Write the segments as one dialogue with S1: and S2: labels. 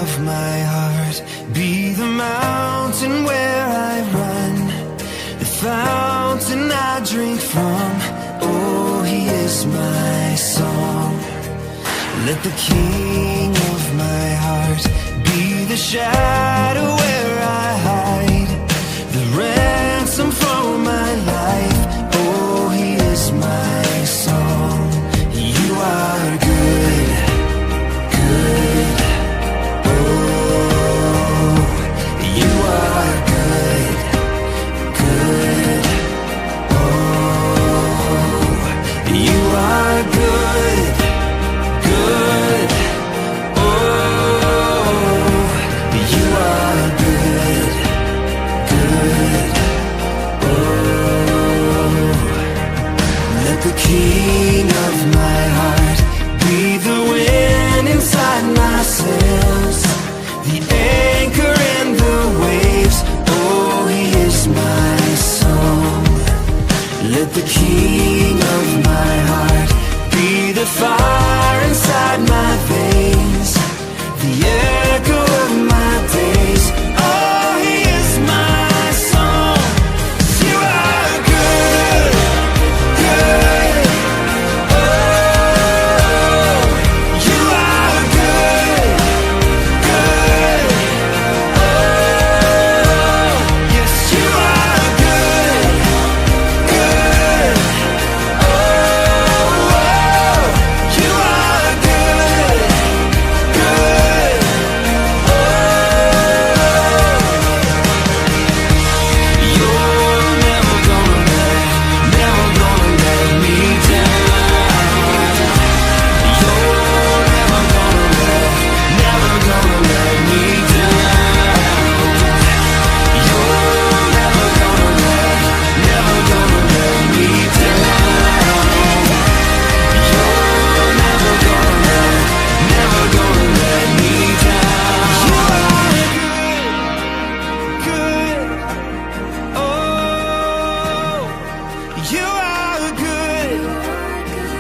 S1: of my heart, be the mountain where I run, the fountain I drink from. Oh, he is my song. Let the King of my heart be the shadow where I hide, the ransom for my life. Oh, he is my song. You are good, good. Oh, you are good, good. Oh, you are good, good. Oh, you are good, good. Oh, let the King of my heart be the wind inside my sails, the anchor in the waves. Oh, he is my song. Let the King of my heart be the fire inside my veins, the echo of my days. Oh, he is my song. You are good, good. Oh, you are good, good. Oh, yes, you are good, good. Oh, you are good, good. You're never gonna let me down. You're never gonna let me down. You're never gonna let me down. You're never gonna let me down. You are good, good. Oh, you are good,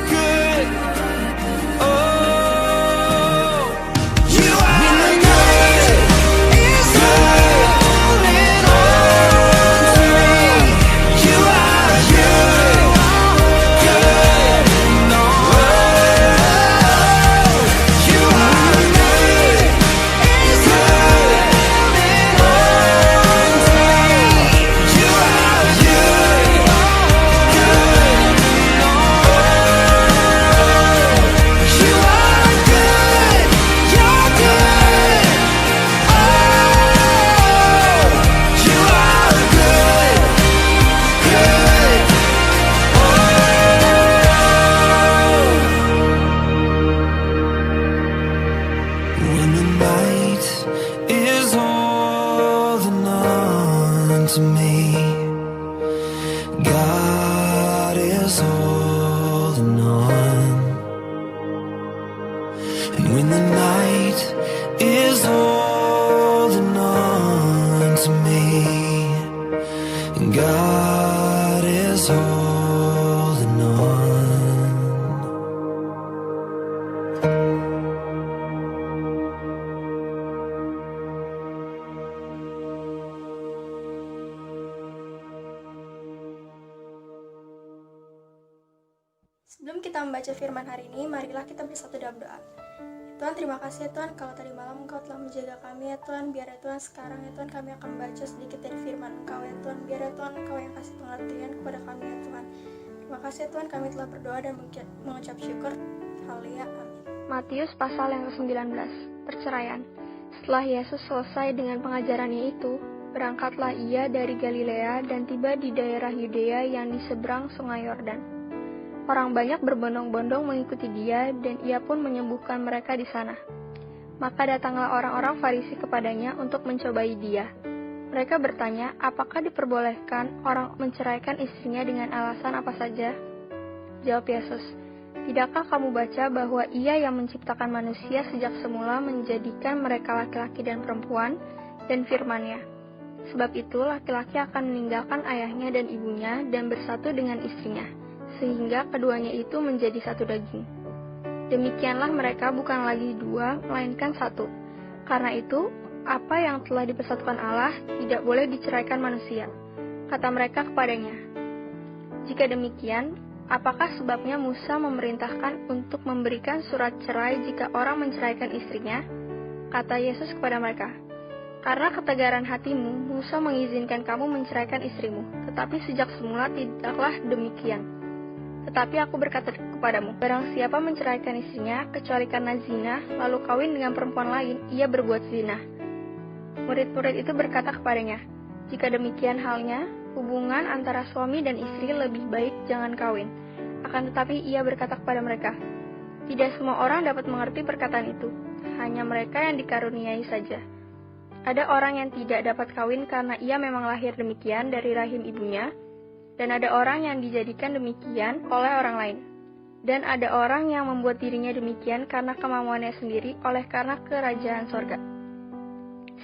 S1: good. Oh, you are good, is holding on to me. You are good, good. Oh, you are good, is holding on to me. You are good, good. You are good, you're good. Oh, you are good, good. When the night is holding on to me, God is holding on. And when the night is holding on to me, God is holding on.
S2: Sebelum kita membaca firman hari ini, marilah kita bersatu dalam doa. Tuhan, terima kasih ya Tuhan, kalau tadi malam Engkau telah menjaga kami ya Tuhan. Biar ya Tuhan, sekarang ya Tuhan, kami akan membaca sedikit dari firman Engkau ya Tuhan. Biar ya Tuhan, Engkau yang kasih pengertian kepada kami ya Tuhan. Terima kasih ya Tuhan, kami telah berdoa dan mengucap syukur. Haleluya, amin.
S3: Matius pasal yang ke-19, perceraian. Setelah Yesus selesai dengan pengajarannya itu, berangkatlah ia dari Galilea dan tiba di daerah Yudea yang di seberang sungai Yordan. Orang banyak berbondong-bondong mengikuti dia dan ia pun menyembuhkan mereka di sana. Maka datanglah orang-orang Farisi kepadanya untuk mencobai dia. Mereka bertanya, apakah diperbolehkan orang menceraikan istrinya dengan alasan apa saja? Jawab Yesus, tidakkah kamu baca bahwa ia yang menciptakan manusia sejak semula menjadikan mereka laki-laki dan perempuan, dan firman-Nya, sebab itu laki-laki akan meninggalkan ayahnya dan ibunya dan bersatu dengan istrinya, sehingga keduanya itu menjadi satu daging. Demikianlah mereka bukan lagi dua, melainkan satu. Karena itu, apa yang telah dipersatukan Allah tidak boleh diceraikan manusia. Kata mereka kepadanya, "Jika demikian, apakah sebabnya Musa memerintahkan untuk memberikan surat cerai jika orang menceraikan istrinya?" Kata Yesus kepada mereka, "Karena ketegaran hatimu, Musa mengizinkan kamu menceraikan istrimu, tetapi sejak semula tidaklah demikian. Tetapi aku berkata kepadamu, barang siapa menceraikan istrinya, kecuali karena zina, lalu kawin dengan perempuan lain, ia berbuat zina." Murid-murid itu berkata kepadanya, "Jika demikian halnya, hubungan antara suami dan istri lebih baik jangan kawin." Akan tetapi ia berkata kepada mereka, "Tidak semua orang dapat mengerti perkataan itu, hanya mereka yang dikaruniai saja. Ada orang yang tidak dapat kawin karena ia memang lahir demikian dari rahim ibunya, dan ada orang yang dijadikan demikian oleh orang lain. Dan ada orang yang membuat dirinya demikian karena kemauannya sendiri oleh karena kerajaan sorga.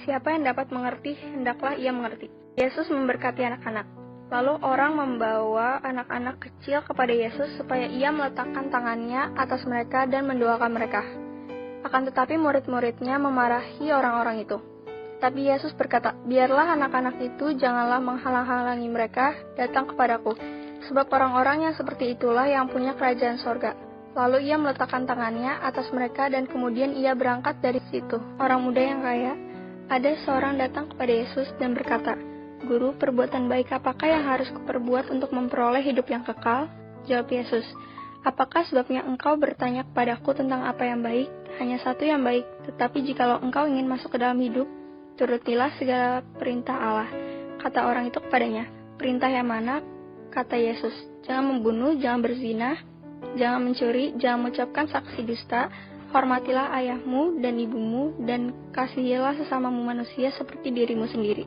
S3: Siapa yang dapat mengerti, hendaklah ia mengerti." Yesus memberkati anak-anak. Lalu orang membawa anak-anak kecil kepada Yesus supaya ia meletakkan tangannya atas mereka dan mendoakan mereka. Akan tetapi murid-muridnya memarahi orang-orang itu. Tapi Yesus berkata, "Biarlah anak-anak itu janganlah menghalang-halangi mereka datang kepadaku, sebab orang-orang yang seperti itulah yang punya kerajaan sorga." Lalu ia meletakkan tangannya atas mereka dan kemudian ia berangkat dari situ. Orang muda yang kaya, ada seorang datang kepada Yesus dan berkata, "Guru, perbuatan baik apakah yang harus kuperbuat untuk memperoleh hidup yang kekal?" Jawab Yesus, "Apakah sebabnya engkau bertanya kepadaku tentang apa yang baik? Hanya satu yang baik, tetapi jikalau engkau ingin masuk ke dalam hidup, turutilah segala perintah Allah." Kata orang itu kepadanya, "Perintah yang mana?" Kata Yesus, "Jangan membunuh, jangan berzina, jangan mencuri, jangan mengucapkan saksi dusta, hormatilah ayahmu dan ibumu, dan kasihilah sesamamu manusia seperti dirimu sendiri."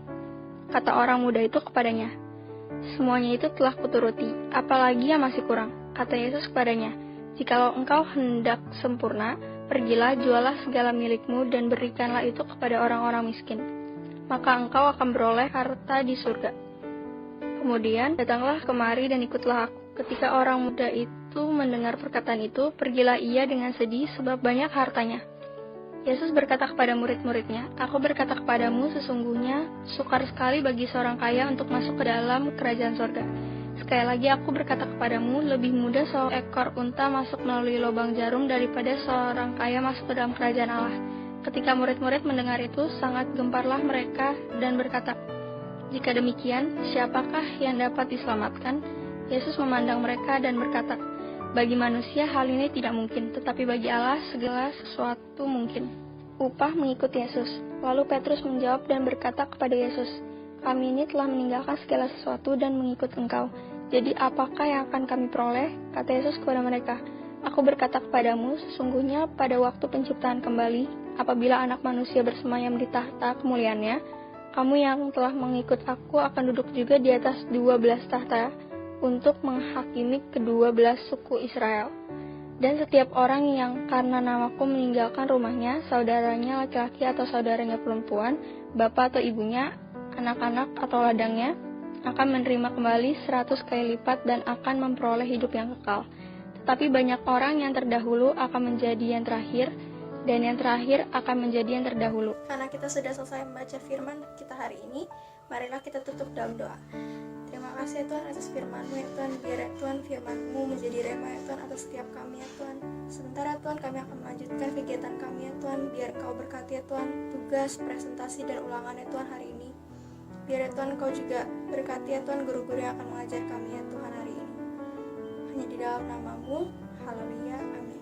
S3: Kata orang muda itu kepadanya, "Semuanya itu telah kuturuti, apalagi yang masih kurang?" Kata Yesus kepadanya, "Jikalau engkau hendak sempurna, pergilah, jualah segala milikmu dan berikanlah itu kepada orang-orang miskin, maka engkau akan beroleh harta di surga. Kemudian datanglah kemari dan ikutlah aku." Ketika orang muda itu mendengar perkataan itu, pergilah ia dengan sedih sebab banyak hartanya. Yesus berkata kepada murid-muridnya, "Aku berkata kepadamu, sesungguhnya sukar sekali bagi seorang kaya untuk masuk ke dalam kerajaan sorga. Sekali lagi aku berkata kepadamu, lebih mudah seekor unta masuk melalui lubang jarum daripada seorang kaya masuk ke dalam kerajaan Allah." Ketika murid-murid mendengar itu, sangat gemparlah mereka dan berkata, "Jika demikian, siapakah yang dapat diselamatkan?" Yesus memandang mereka dan berkata, "Bagi manusia hal ini tidak mungkin, tetapi bagi Allah segala sesuatu mungkin." Upah mengikut Yesus. Lalu Petrus menjawab dan berkata kepada Yesus, "Kami ini telah meninggalkan segala sesuatu dan mengikut Engkau. Jadi apakah yang akan kami peroleh?" Kata Yesus kepada mereka, "Aku berkata kepadamu, sesungguhnya pada waktu penciptaan kembali, apabila Anak Manusia bersemayam di tahta kemuliaannya, kamu yang telah mengikut aku akan duduk juga di atas 12 tahta untuk menghakimi kedua belas suku Israel. Dan setiap orang yang karena namaku meninggalkan rumahnya, saudaranya laki-laki atau saudaranya perempuan, bapak atau ibunya, anak-anak atau ladangnya, akan menerima kembali 100 kali lipat dan akan memperoleh hidup yang kekal. Tetapi banyak orang yang terdahulu akan menjadi yang terakhir, dan yang terakhir akan menjadi yang terdahulu."
S2: Karena kita sudah selesai membaca firman kita hari ini, marilah kita tutup dalam doa. Terima kasih ya Tuhan atas firman-Mu ya Tuhan. Biar ya Tuhan firman-Mu menjadi rema ya Tuhan atas setiap kami ya Tuhan. Sementara Tuhan kami akan melanjutkan kegiatan kami ya Tuhan. Biar Kau berkati ya Tuhan tugas, presentasi, dan ulangan ya Tuhan hari ini. Biar ya Tuhan Kau juga berkati ya Tuhan guru-guru yang akan mengajar kami ya Tuhan hari ini. Hanya di dalam nama-Mu, haleluya, amin.